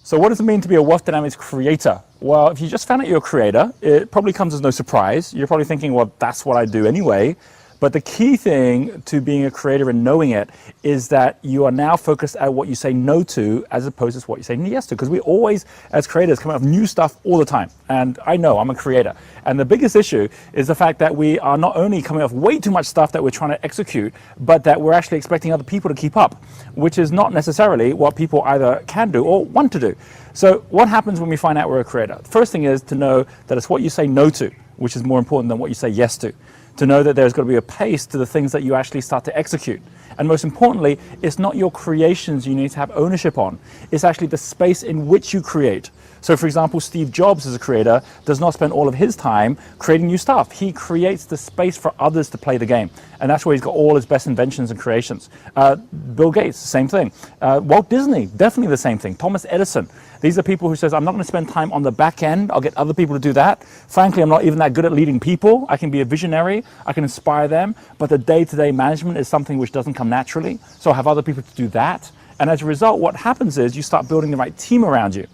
So what does it mean to be a wealth dynamics creator? Well, if you just found out you're a creator, it probably comes as no surprise. You're probably thinking, well, that's what I do anyway. But the key thing to being a creator and knowing it is that you are now focused at what you say no to as opposed to what you say yes to. Because we always, as creators, come up with new stuff all the time. And I know I'm a creator. And the biggest issue is the fact that we are not only coming up with way too much stuff that we're trying to execute, but that we're actually expecting other people to keep up, which is not necessarily what people either can do or want to do. So what happens when we find out we're a creator? The first thing is to know that it's what you say no to, which is more important than what you say yes to. To know that there's got to be a pace to the things that you actually start to execute. And most importantly, it's not your creations you need to have ownership on. It's actually the space in which you create. So for example, Steve Jobs as a creator does not spend all of his time creating new stuff. He creates the space for others to play the game. And that's where he's got all his best inventions and creations. Bill Gates, same thing. Walt Disney, definitely the same thing. Thomas Edison. These are people who says, I'm not going to spend time on the back end. I'll get other people to do that. Frankly, I'm not even that good at leading people. I can be a visionary. I can inspire them. But the day-to-day management is something which doesn't come naturally. So I have other people to do that. And as a result, what happens is you start building the right team around you.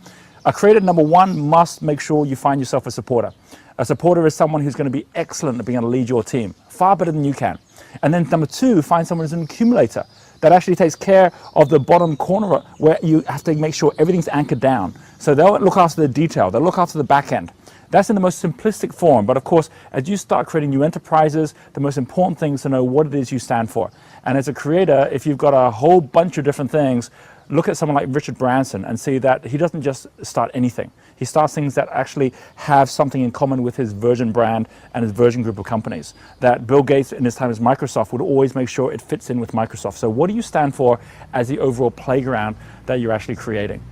A creator, number one, must make sure you find yourself a supporter. A supporter is someone who's going to be excellent at being able to lead your team, far better than you can. And then number two, find someone who's an accumulator that actually takes care of the bottom corner where you have to make sure everything's anchored down. So they'll look after the detail, they'll look after the back end. That's in the most simplistic form, but of course, as you start creating new enterprises, the most important thing is to know what it is you stand for. And as a creator, if you've got a whole bunch of different things, look at someone like Richard Branson and see that he doesn't just start anything. He starts things that actually have something in common with his Virgin brand and his Virgin group of companies. That Bill Gates in his time as Microsoft would always make sure it fits in with Microsoft. So what do you stand for as the overall playground that you're actually creating?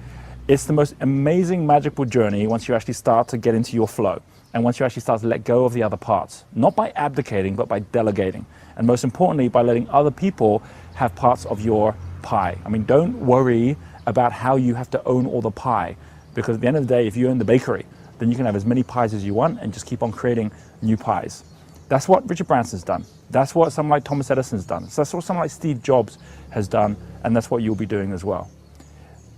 It's the most amazing, magical journey once you actually start to get into your flow. And once you actually start to let go of the other parts, not by abdicating, but by delegating. And most importantly, by letting other people have parts of your pie. I mean, don't worry about how you have to own all the pie, because at the end of the day, if you own the bakery, then you can have as many pies as you want and just keep on creating new pies. That's what Richard Branson's done. That's what someone like Thomas Edison's done. So that's what someone like Steve Jobs has done, and that's what you'll be doing as well.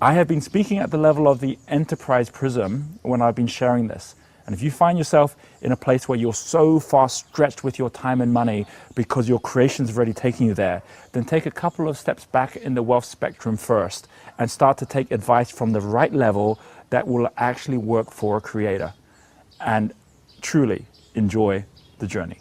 I have been speaking at the level of the enterprise prism when I've been sharing this. And if you find yourself in a place where you're so far stretched with your time and money because your creations have already taken you there, then take a couple of steps back in the wealth spectrum first and start to take advice from the right level that will actually work for a creator. And truly enjoy the journey.